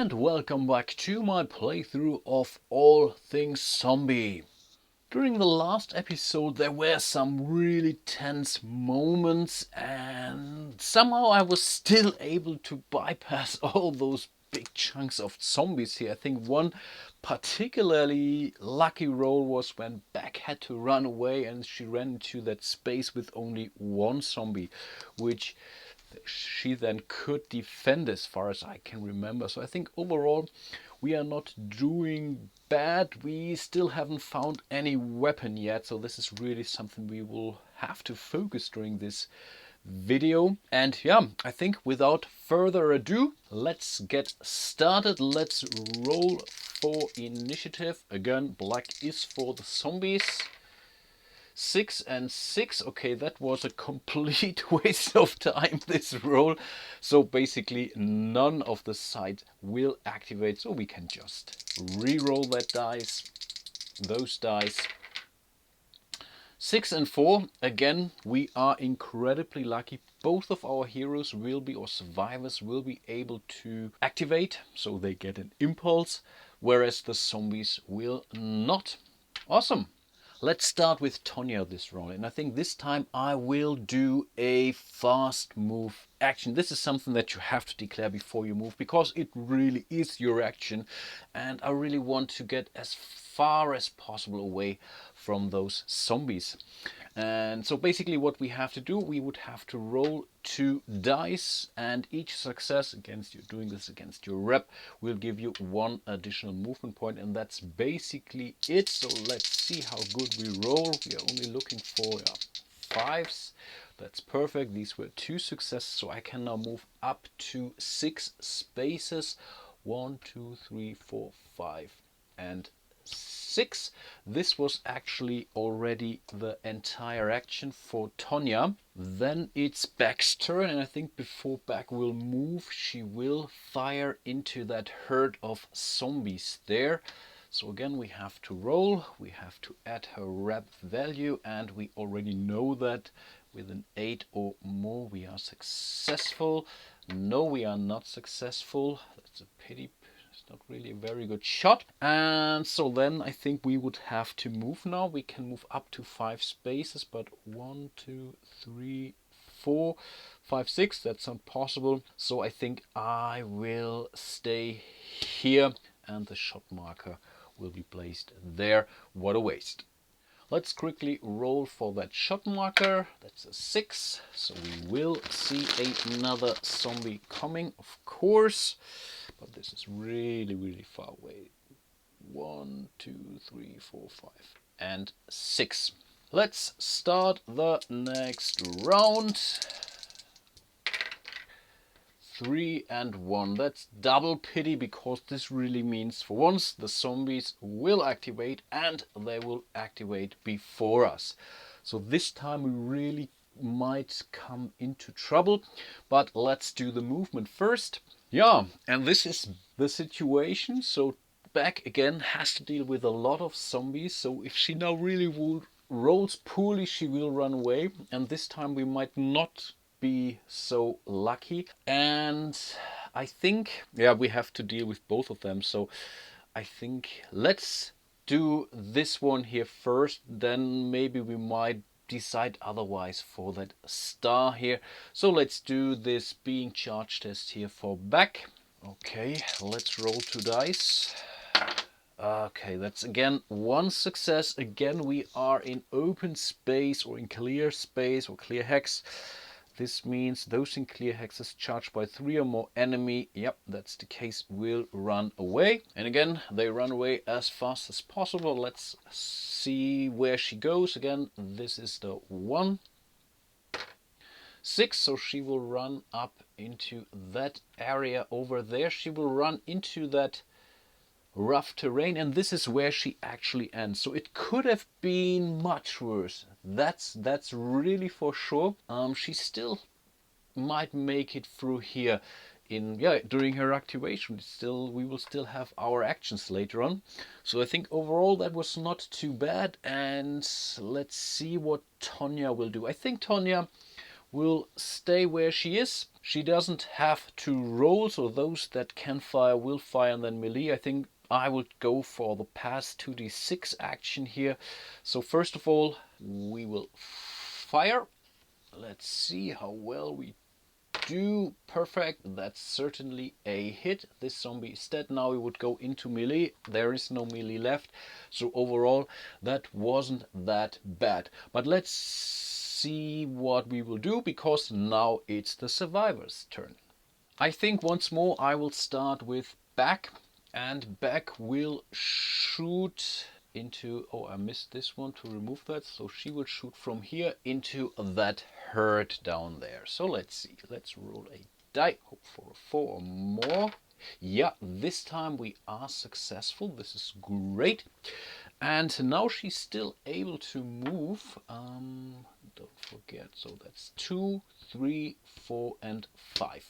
and welcome back to my playthrough of All Things Zombie. During the last episode there were some really tense moments and somehow I was still able to bypass all those big chunks of zombies here. I think one particularly lucky roll was when Beck had to run away and she ran into that space with only one zombie, which she then could defend as far as I can remember. So I think overall we are not doing bad. We still haven't found any weapon yet, so this is really something we will have to focus during this video. And yeah, I think without further ado, let's get started. Let's roll for initiative. Again, black is for the zombies. 6 and 6. Okay, that was a complete waste of time, this roll. So basically none of the sides will activate, so we can just re-roll that dice, those dice. 6 and 4. Again, we are incredibly lucky. Both of our heroes will be, or survivors will be able to activate, so they get an impulse, whereas the zombies will not. Awesome. Let's start with Tonya this round, and I think this time I will do a fast move action. This is something that you have to declare before you move because it really is your action, and I really want to get as far as possible away from those zombies. And so basically what we have to do, we would have to roll 2 dice, and each success against you, doing this against your rep, will give you 1 additional movement point, and that's basically it. So let's see how good we roll. We are only looking for 5s. That's perfect. These were 2 successes, so I can now move up to 6 spaces. 1, 2, 3, 4, 5, and 6. This was actually already the entire action for Tonya. Then it's Beck's turn, and I think before Beck will move, she will fire into that herd of zombies there. So again, we have to roll, we have to add her rep value, and we already know that with an 8 or more we are successful. No, we are not successful. That's a pity. Not really a very good shot. And so then I think we would have to move now. We can move up to 5 spaces, but 1, 2, 3, 4, 5, 6, that's impossible. So I think I will stay here and the shot marker will be placed there. What a waste. Let's quickly roll for that shot marker. That's a 6. So we will see another zombie coming, of course. But this is really far away. 1, 2, 3, 4, 5, and 6. Let's start the next round. 3 and 1. That's double pity because this really means for once the zombies will activate and they will activate before us. So this time we really might come into trouble, but let's do the movement first. Yeah, and this is the situation. So Beck again has to deal with a lot of zombies. So if she now really rolls poorly, she will run away, and this time we might not be so lucky. And I think, yeah, we have to deal with both of them. So I think let's do this one here first, then maybe we might decide otherwise for that star here. So let's do this being charged test here for Beck. Okay, let's roll 2 dice. Okay, that's again 1 success. Again, we are in open space or in clear space or clear hex. This means those in clear hexes charged by 3 or more enemy, yep, that's the case, will run away. And again, they run away as fast as possible. Let's see where she goes. Again, this is the 1. 6, so she will run up into that area over there. She will run into that rough terrain, and this is where she actually ends. So it could have been much worse. That's really for sure. She still might make it through here during her activation. We will still have our actions later on. So I think overall that was not too bad, and let's see what Tonya will do. I think Tonya will stay where she is. She doesn't have to roll, so those that can fire will fire and then melee. I think I would go for the pass 2d6 action here. So first of all, we will fire. Let's see how well we do. Perfect. That's certainly a hit. This zombie is dead. Now we would go into melee. There is no melee left. So overall, that wasn't that bad. But let's see what we will do, because now it's the survivor's turn. I think once more I will start with Beck, and Beck will shoot into, oh, I missed this one to remove that, so she will shoot from here into that herd down there. So let's see, let's roll a die, hope for a 4 or more. Yeah, this time we are successful. This is great. And now she's still able to move. Don't forget, so that's 2, 3, 4, and 5.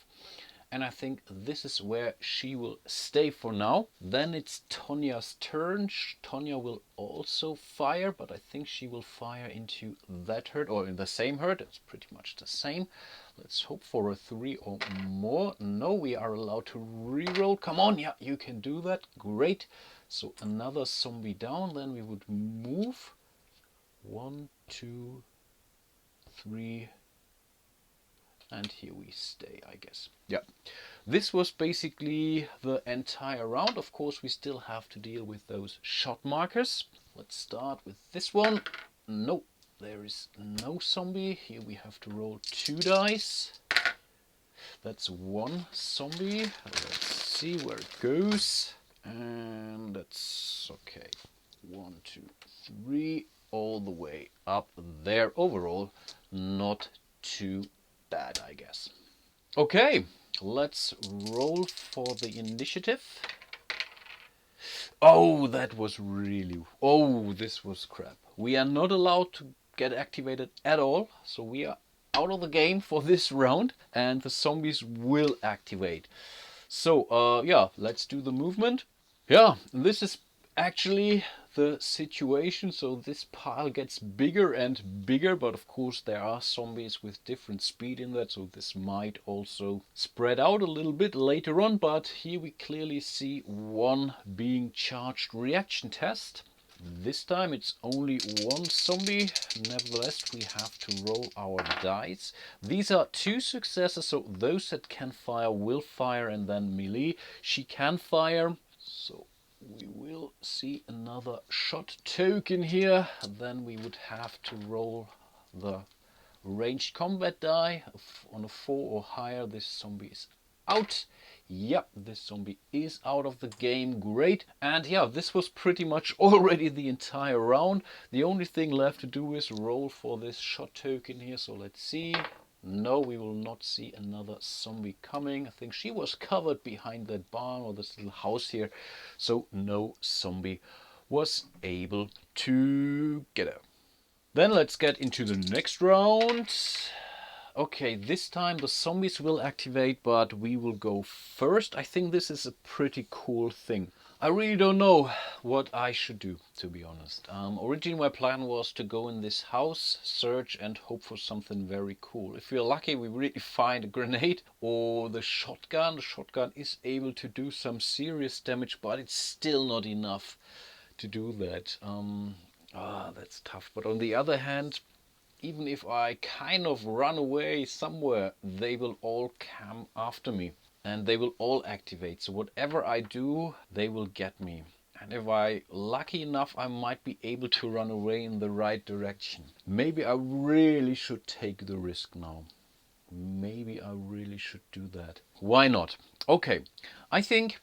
And I think this is where she will stay for now. Then it's Tonja's turn. Tonja will also fire, but I think she will fire into that herd, or in the same herd. It's pretty much the same. Let's hope for a 3 or more. No, we are allowed to reroll. Come on, yeah, you can do that. Great. So another zombie down. Then we would move. 1, 2, 3. And here we stay, I guess. Yeah, this was basically the entire round. Of course, we still have to deal with those shot markers. Let's start with this one. No, there is no zombie. Here we have to roll 2 dice. That's 1 zombie. Let's see where it goes. And that's okay. 1, 2, 3, all the way up there. Overall, not too bad, I guess. Okay, let's roll for the initiative. Oh, that was really... Oh, this was crap. We are not allowed to get activated at all, so we are out of the game for this round, and the zombies will activate. So, yeah, let's do the movement. Yeah, this is actually the situation. So this pile gets bigger and bigger, but of course there are zombies with different speed in that, so this might also spread out a little bit later on. But here we clearly see one being charged. Reaction test. This time it's only 1 zombie. Nevertheless, we have to roll our dice. These are 2 successes, so those that can fire will fire, and then melee. She can fire, so we will see another shot token here. Then we would have to roll the ranged combat die. On a 4 or higher, this zombie is out. Yep, this zombie is out of the game. Great. And yeah, this was pretty much already the entire round. The only thing left to do is roll for this shot token here. So let's see. No, we will not see another zombie coming. I think she was covered behind that barn or this little house here. So no zombie was able to get her. Then let's get into the next round. Okay, this time the zombies will activate, but we will go first. I think this is a pretty cool thing. I really don't know what I should do, to be honest. Originally my plan was to go in this house, search and hope for something very cool. If we're lucky, we really find a grenade or the shotgun. The shotgun is able to do some serious damage, but it's still not enough to do that. That's tough. But on the other hand, even if I kind of run away somewhere, they will all come after me and they will all activate. So whatever I do, they will get me. And if I'm lucky enough, I might be able to run away in the right direction. Maybe I really should take the risk now. Maybe I really should do that. Why not? Okay, I think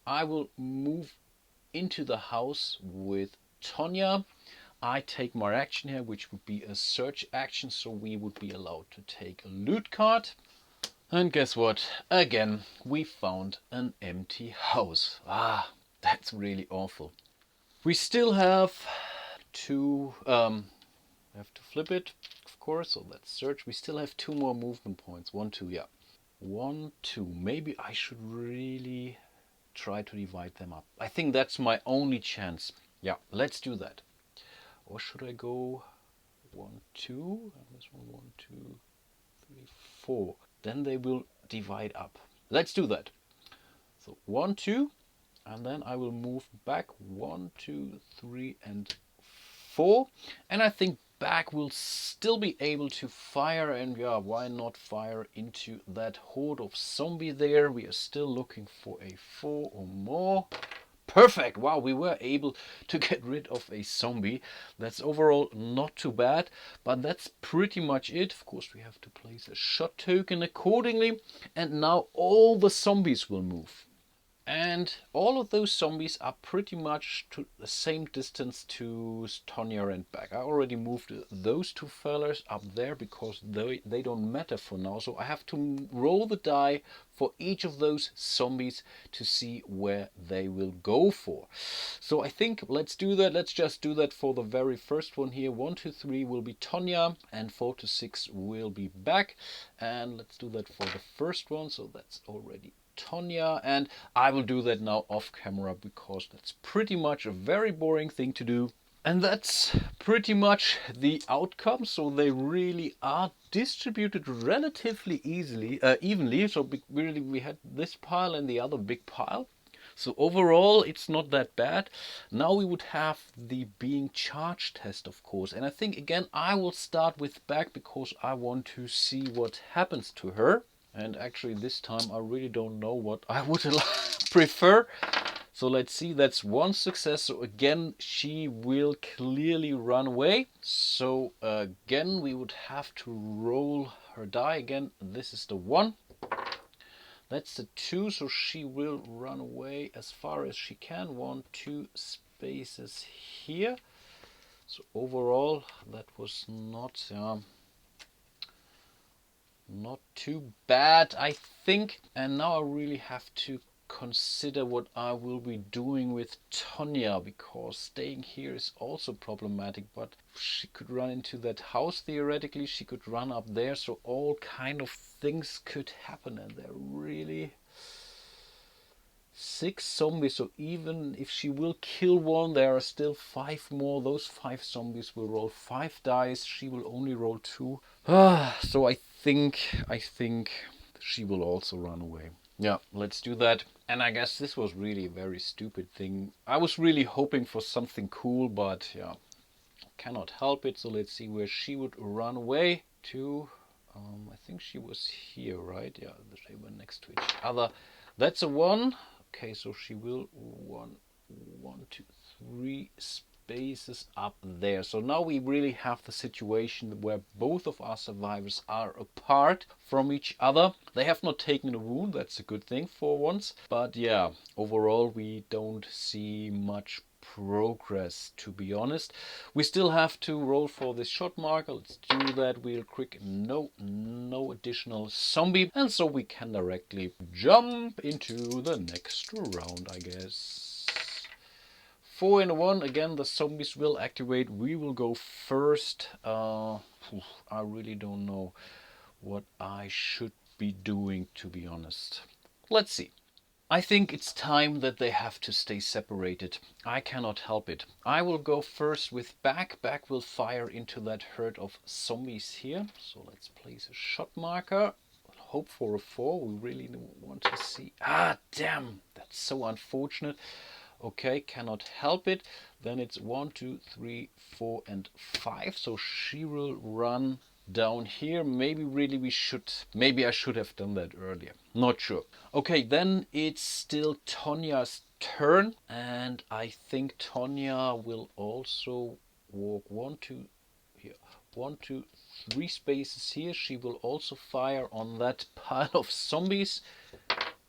I will move into the house with Tonja. I take my action here, which would be a search action, so we would be allowed to take a loot card. And guess what? Again, we found an empty house. That's really awful. We still have to have to flip it, of course, so let's search. We still have 2 more movement points. 1, 2, yeah. 1, 2. Maybe I should really try to divide them up. I think that's my only chance. Yeah, let's do that. Or should I go 1, 2? And this one, 1, 2, 3, 4. Then they will divide up. Let's do that. So 1, 2, and then I will move back 1, 2, 3, and 4. And I think back will still be able to fire, and yeah, why not fire into that horde of zombie there? We are still looking for a 4 or more. Perfect! Wow, we were able to get rid of a zombie. That's overall not too bad, but that's pretty much it. Of course, we have to place a shot token accordingly, and now all the zombies will move. And all of those zombies are pretty much to the same distance to Tonya and back. I already moved those two fellas up there because they don't matter for now. So I have to roll the die for each of those zombies to see where they will go for. So I think let's do that. Let's just do that for the very first one here. 1, 2, 3 will be Tonya and 4 to 6 will be back. And let's do that for the first one. So that's already Tonya, and I will do that now off camera because that's pretty much a very boring thing to do. And that's pretty much the outcome. So they really are distributed relatively evenly. So really we had this pile and the other big pile. So overall, it's not that bad. Now we would have the being charged test, of course. And I think, again, I will start with back because I want to see what happens to her. And actually this time I really don't know what I would prefer. So let's see, that's one success. So again, she will clearly run away. So again, we would have to roll her die again. This is the 1. That's the 2, so she will run away as far as she can. 1, 2 spaces here. So overall, that was not too bad, I think. And now I really have to consider what I will be doing with Tonya, because staying here is also problematic. But she could run into that house theoretically, she could run up there, so all kind of things could happen, and they're really 6 zombies. So even if she will kill one, there are still 5 more. Those 5 zombies will roll 5 dice. She will only roll 2. So I think she will also run away. Yeah, let's do that. And I guess this was really a very stupid thing. I was really hoping for something cool, but yeah, cannot help it. So let's see where she would run away to. I think she was here, right? Yeah, they were next to each other. That's a 1. Okay, so she will 1, 2, 3 spaces up there. So now we really have the situation where both of our survivors are apart from each other. They have not taken a wound, that's a good thing for once. But yeah, overall we don't see much progress, to be honest. We still have to roll for this shot marker. Let's do that real quick. No additional zombie, and so we can directly jump into the next round, I guess. 4 in a 1. Again, the zombies will activate. We will go first. I really don't know what I should be doing, to be honest. Let's see. I think it's time that they have to stay separated. I cannot help it. I will go first with back. Back will fire into that herd of zombies here. So let's place a shot marker. Hope for a 4. We really want to see. Damn! That's so unfortunate. Okay, cannot help it. Then it's 1, 2, 3, 4, and 5. So she will run down here. Maybe I should have done that earlier. Not sure. Okay, then it's still Tonya's turn, and I think Tonya will also walk 1, 2 here. 1, 2, 3 spaces here. She will also fire on that pile of zombies.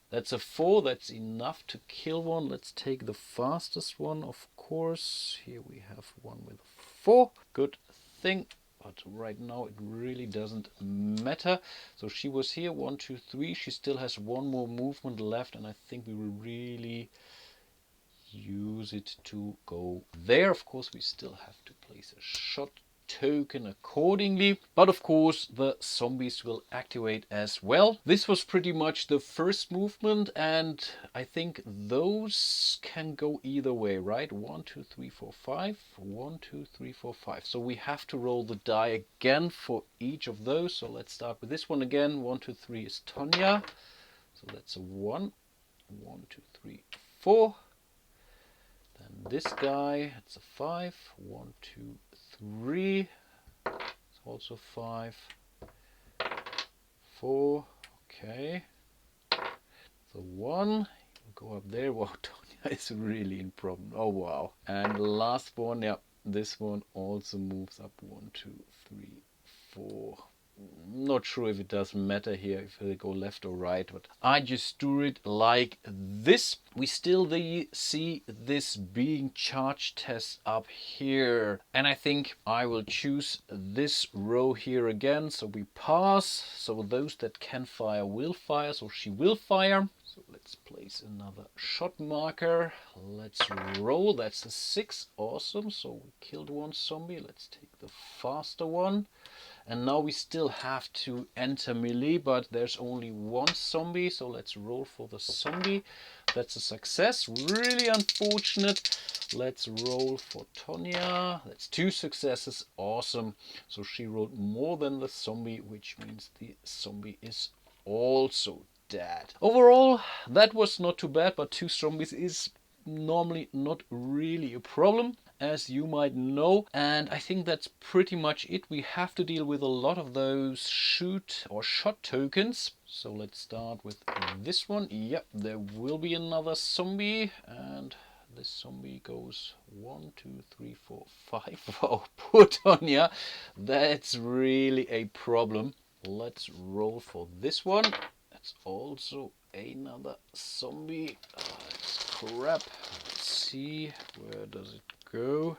That's a 4. That's enough to kill one. Let's take the fastest one, of course. Here we have one with a 4. Good thing. But right now it really doesn't matter. So she was here, 1, 2, 3. She still has 1 more movement left, and I think we will really use it to go there. Of course, we still have to place a shot token accordingly. But of course the zombies will activate as well. This was pretty much the first movement, and I think those can go either way, right? 1, 2, 3, 4, 5. 1, 2, 3, 4, 5. So we have to roll the die again for each of those. So let's start with this one again. 1, 2, 3 is Tonya. So that's a 1. 1, 2, 3, 4. Then this guy, it's a 5. 1, 2, 3. It's also 5. 4. Okay. So 1. Go up there. Wow, Tonya is really in problem. Oh wow. And the last one, yeah, this one also moves up. 1, 2, 3, 4. Not sure if it does matter here if they go left or right, but I just do it like this. We still see this being charge test up here, and I think I will choose this row here again. So we pass, so those that can fire will fire, so she will fire. So let's place another shot marker. Let's roll. That's a 6. Awesome. So we killed one zombie. Let's take the faster one. And now we still have to enter melee, but there's only one zombie. So let's roll for the zombie. That's a success. Really unfortunate. Let's roll for Tonya. That's 2 successes. Awesome. So she rolled more than the zombie, which means the zombie is also dead. Overall, that was not too bad, but 2 zombies is normally not really a problem, as you might know. And I think that's pretty much it. We have to deal with a lot of those shoot or shot tokens. So let's start with this one. Yep, there will be another zombie, and this zombie goes 1, 2, 3, 4, 5. Wow, poor Tonya. That's really a problem. Let's roll for this one. That's also another zombie. That's crap. Let's see, where does it go?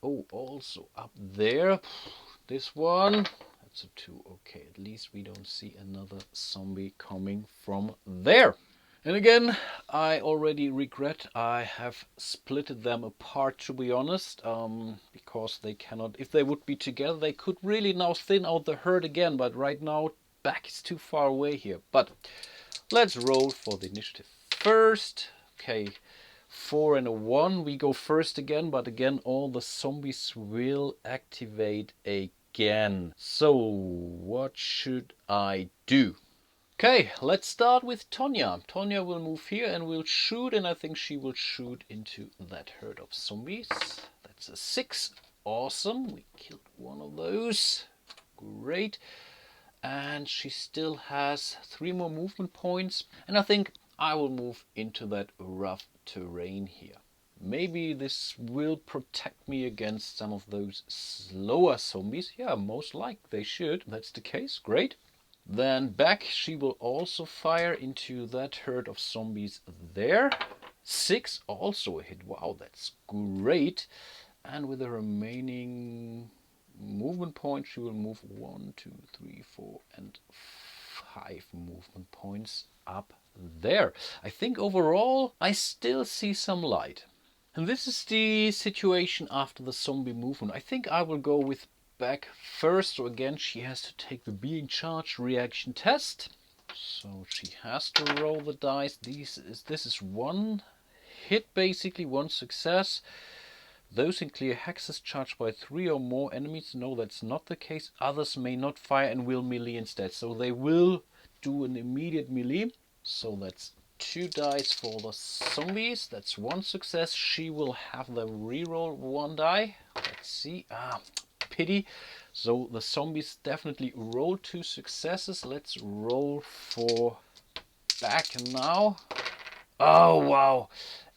Oh, also up there. This one. That's a 2. Okay, at least we don't see another zombie coming from there. And again, I already regret I have splitted them apart, to be honest, because they cannot, if they would be together, they could really now thin out the herd again, but right now, back is too far away here. But let's roll for the initiative first. Okay, 4 and a 1, we go first again, but again, all the zombies will activate again. So, what should I do? Okay, let's start with Tonya. Tonya will move here and will shoot, and I think she will shoot into that herd of zombies. That's a 6. Awesome, we killed one of those. Great. And she still has 3 more movement points, and I think I will move into that rough terrain here. Maybe this will protect me against some of those slower zombies. Yeah, most like they should. That's the case. Great. Then back she will also fire into that herd of zombies there. 6, also a hit. Wow, that's great. And with the remaining movement points, she will move 1, 2, 3, 4, and 5 movement points up there. I think overall I still see some light. And this is the situation after the zombie movement. I think I will go with back first. So again, she has to take the being charged reaction test. So she has to roll the dice. This is 1 hit, basically 1 success. Those in clear hexes charged by 3 or more enemies. No, that's not the case. Others may not fire and will melee instead. So they will do an immediate melee. So that's 2 dice for the zombies. That's 1 success. She will have them reroll 1 die. Let's see. Pity. So the zombies definitely roll 2 successes. Let's roll for back now. Oh wow,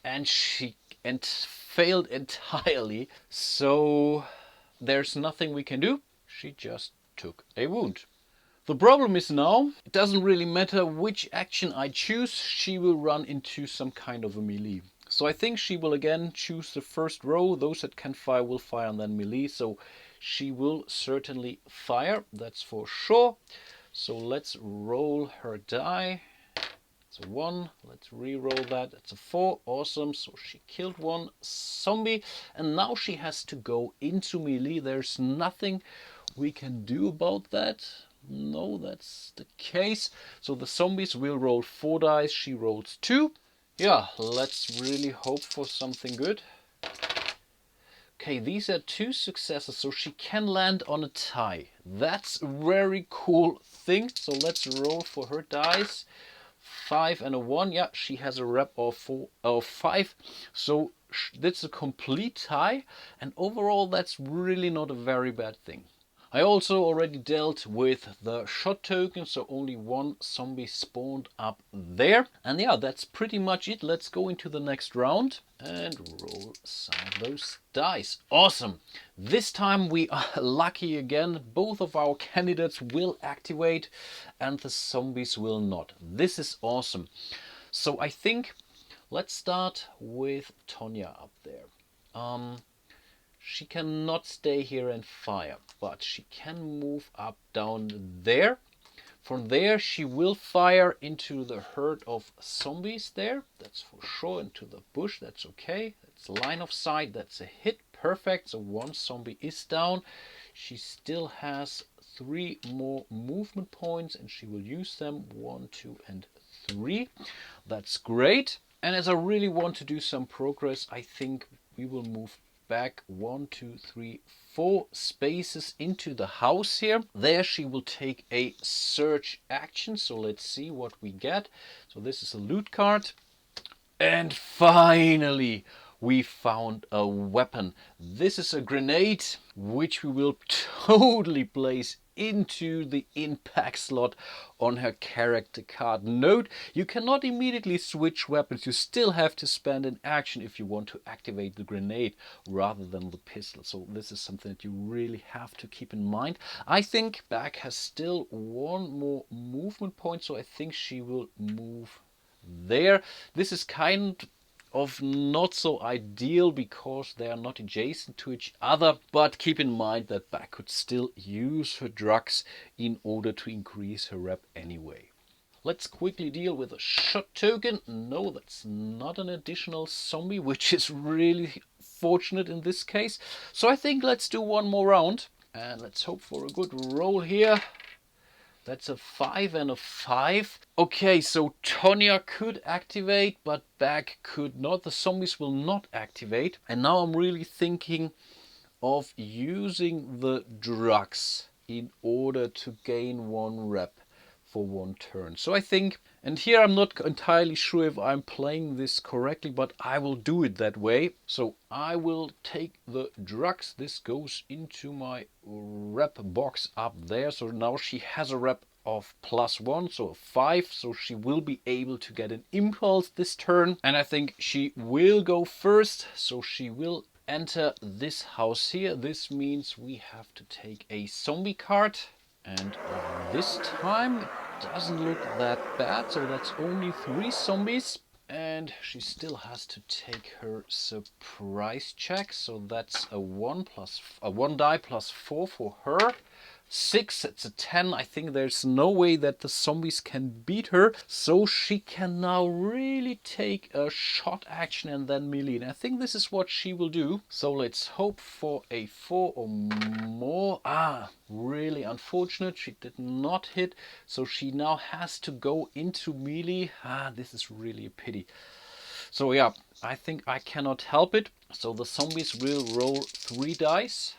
and she failed entirely. So there's nothing we can do. She just took a wound. The problem is now, it doesn't really matter which action I choose, she will run into some kind of a melee. So I think she will again choose the first row. Those that can fire will fire and then melee. So she will certainly fire, that's for sure. So let's roll her die. It's So 1, let's re-roll that. That's a 4, awesome. So she killed one zombie, and now she has to go into melee. There's nothing we can do about that. No, that's the case. So the zombies will roll 4 dice, she rolls 2. Yeah, let's really hope for something good. Okay, these are 2 successes, so she can land on a tie. That's a very cool thing. So let's roll for her dice. 5 and a 1. Yeah, she has a rep of 5. So that's a complete tie. And overall, that's really not a very bad thing. I also already dealt with the shot token, so only 1 zombie spawned up there. And yeah, that's pretty much it. Let's go into the next round and roll some of those dice. Awesome! This time we are lucky again. Both of our candidates will activate and the zombies will not. This is awesome. So I think let's start with Tonya up there. She cannot stay here and fire, but she can move up down there. From there she will fire into the herd of zombies there. That's for sure. Into the bush, that's okay. That's line of sight, that's a hit. Perfect. So 1 zombie is down. She still has 3 more movement points and she will use them. 1, 2 and 3. That's great. And as I really want to do some progress, I think we will move back 1, 2, 3, 4 spaces into the house here. There she will take a search action. So let's see what we get. So this is a loot card. And finally we found a weapon. This is a grenade which we will totally place into the impact slot on her character card. Note, you cannot immediately switch weapons. You still have to spend an action if you want to activate the grenade rather than the pistol. So this is something that you really have to keep in mind. I think Back has still 1 more movement point, so I think she will move there. This is kind of not so ideal because they are not adjacent to each other, but keep in mind that Back could still use her drugs in order to increase her rep anyway. Let's quickly deal with a shot token. No, that's not an additional zombie, which is really fortunate in this case. So I think let's do 1 more round and let's hope for a good roll here. That's a 5 and a 5. Okay, so Tonya could activate, but Back could not. The zombies will not activate. And now I'm really thinking of using the drugs in order to gain 1 rep for 1 turn. So I think, and here I'm not entirely sure if I'm playing this correctly, but I will do it that way. So I will take the drugs. This goes into my rep box up there. So now she has a rep of +1, so a 5. So she will be able to get an impulse this turn. And I think she will go first. So she will enter this house here. This means we have to take a zombie card. And this time it doesn't look that bad, so that's only 3 zombies. And she still has to take her surprise check, so that's a 1 die +4 for her. 6, it's a 10. I think there's no way that the zombies can beat her. So she can now really take a shot action and then melee. And I think this is what she will do. So let's hope for a 4 or more. Really unfortunate. She did not hit. So she now has to go into melee. This is really a pity. So yeah, I think I cannot help it. So the zombies will roll 3 dice.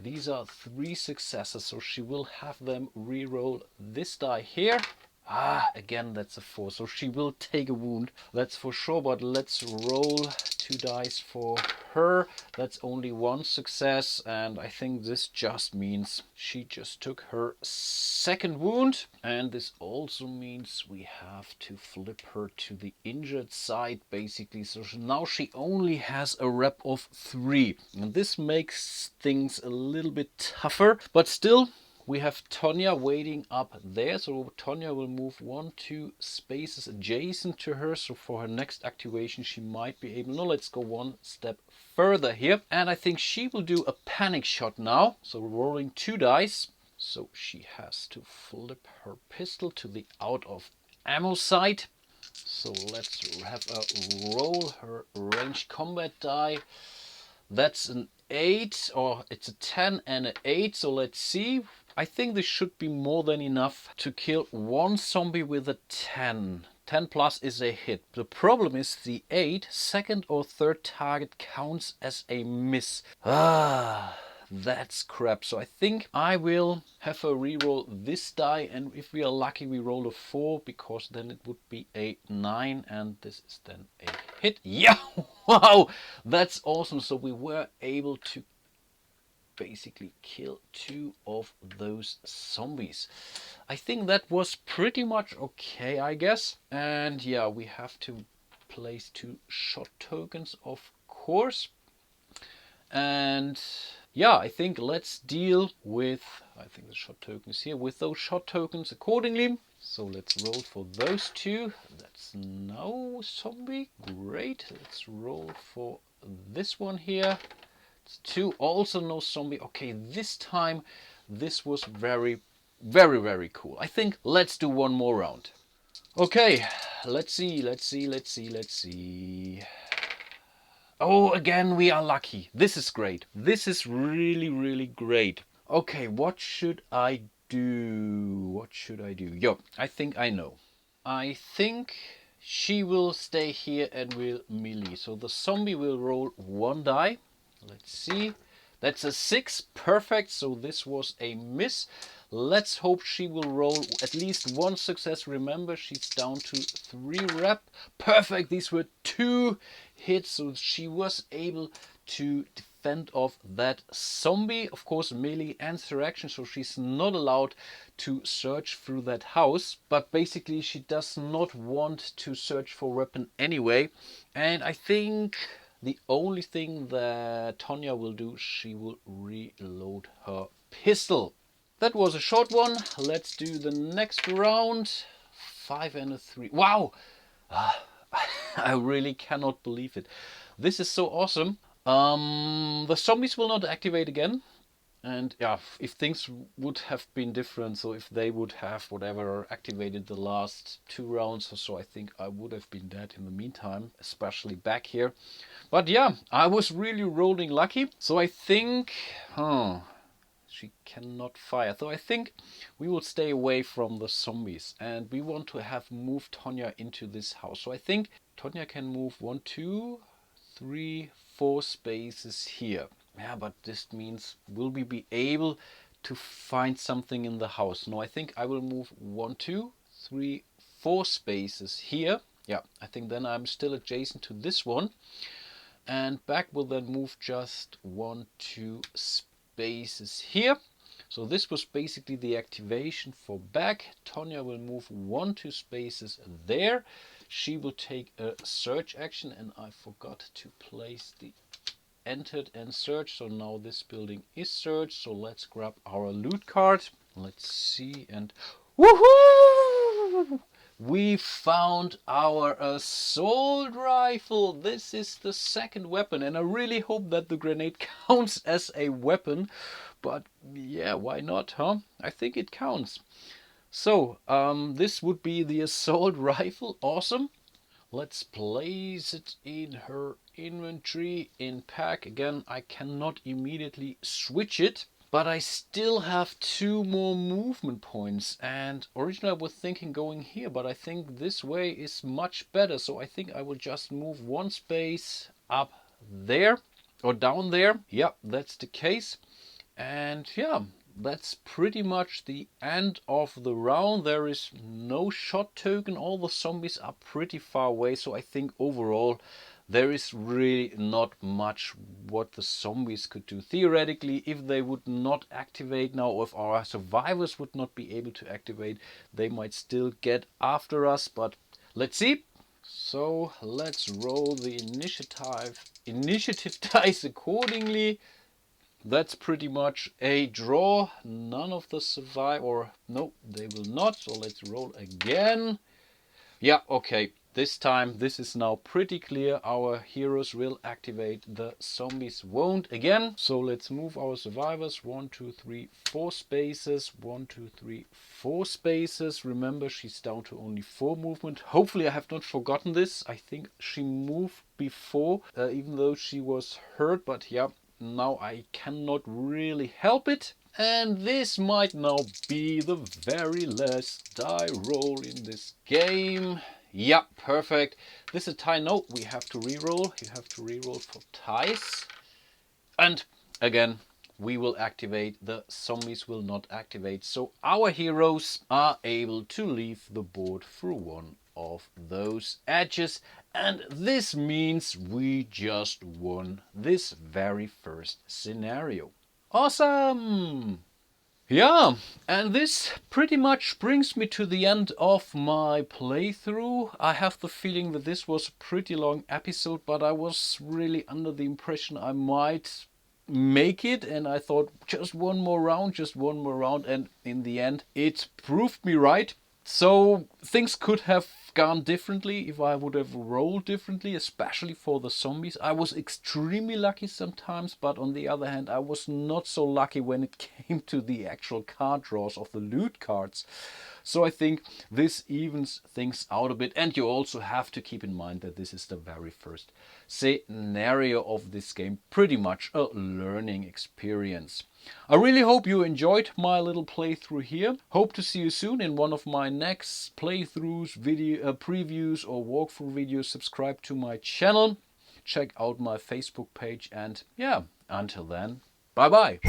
These are 3 successes, so she will have them re-roll this die here. Again, that's a 4, so she will take a wound, that's for sure, but let's roll 2 dice for her. That's only 1 success, and I think this just means she just took her 2nd wound, and this also means we have to flip her to the injured side, basically. So now she only has a rep of 3, and this makes things a little bit tougher, but still we have Tonya waiting up there. So Tonya will move 1, 2 spaces adjacent to her. So for her next activation, she might be able... No, let's go 1 step further here. And I think she will do a panic shot now. So rolling 2 dice. So she has to flip her pistol to the out of ammo sight. So let's have a roll. Her ranged combat die. That's an 8, or it's a 10 and an 8. So let's see. I think this should be more than enough to kill one zombie with a 10. 10 plus is a hit. The problem is the 8, second or third target counts as a miss. That's crap. So I think I will have a reroll this die, and if we are lucky we roll a 4, because then it would be a 9, and this is then a hit. Yeah! Wow! That's awesome. So we were able to basically kill 2 of those zombies. I think that was pretty much okay, I guess. And yeah, we have to place 2 shot tokens, of course. And yeah, I think let's deal with, I think the shot token is here, with those shot tokens accordingly. So let's roll for those 2. That's no zombie. Great. Let's roll for this one here. It's 2, also no zombie. Okay, this time this was very, very, very cool. I think let's do one more round. Okay, let's see. Oh, again, we are lucky. This is great. This is really, really great. Okay, what should I do? Yo, I think I know. I think she will stay here and will melee. So the zombie will roll 1 die. Let's see. That's a 6. Perfect. So this was a miss. Let's hope she will roll at least 1 success. Remember, she's down to 3 rep. Perfect. These were 2 hits. So she was able to defend off that zombie. Of course, melee and interaction. So she's not allowed to search through that house. But basically, she does not want to search for a weapon anyway. And I think the only thing that Tonya will do, she will reload her pistol. That was a short one. Let's do the next round. 5 and a 3. Wow! I really cannot believe it. This is so awesome. The zombies will not activate again. And yeah, if things would have been different, so if they would have whatever activated the last 2 rounds or so, I think I would have been dead in the meantime, especially back here. But yeah, I was really rolling lucky. So I think, she cannot fire. So I think we will stay away from the zombies, and we want to have moved Tonya into this house. So I think Tonya can move 1, 2, 3, 4 spaces here. Yeah, but this means will we be able to find something in the house? No, I think I will move 1, 2, 3, 4 spaces here. Yeah, I think then I'm still adjacent to this one. And back will then move just 1, 2 spaces here. So this was basically the activation for back. Tonya will move 1, 2 spaces there. She will take a search action, and I forgot to place the entered and search. So now this building is searched. So let's grab our loot card. Let's see, and woohoo! We found our assault rifle. This is the second weapon, and I really hope that the grenade counts as a weapon. But yeah, why not, huh? I think it counts. So this would be the assault rifle. Awesome. Let's place it in her inventory in pack. Again, I cannot immediately switch it, but I still have 2 more movement points. And originally I was thinking going here, but I think this way is much better. So I think I will just move 1 space up there or down there. Yeah, that's the case. And yeah, that's pretty much the end of the round. There is no shot token. All the zombies are pretty far away. So I think overall there is really not much what the zombies could do. Theoretically, if they would not activate now, or if our survivors would not be able to activate, they might still get after us. But let's see. So let's roll the initiative dice accordingly. That's pretty much a draw. None of the survive, or no, they will not. So let's roll again. Yeah, okay. this time this is now pretty clear. Our heroes will activate, the zombies won't again. So let's move our survivors 1, 2, 3, 4 spaces. 1, 2, 3, 4 spaces. Remember, she's down to only 4 movement. Hopefully I have not forgotten this. I think she moved before, even though she was hurt, but yeah, now I cannot really help it. And this might now be the very last die roll in this game. Yeah, perfect. This is a tie. No, we have to reroll. You have to reroll for ties. And again, we will activate. The zombies will not activate. So our heroes are able to leave the board through one of those edges. And this means we just won this very first scenario. Awesome! Yeah, and this pretty much brings me to the end of my playthrough. I have the feeling that this was a pretty long episode, but I was really under the impression I might make it, and I thought just one more round, and in the end it proved me right. So things could have gone differently if I would have rolled differently, especially for the zombies. I was extremely lucky sometimes, but on the other hand I was not so lucky when it came to the actual card draws of the loot cards. So I think this evens things out a bit, and you also have to keep in mind that this is the very first scenario of this game, pretty much a learning experience. I really hope you enjoyed my little playthrough here. Hope to see you soon in one of my next playthroughs, video previews or walkthrough videos. Subscribe to my channel, check out my Facebook page, and yeah, until then, bye bye.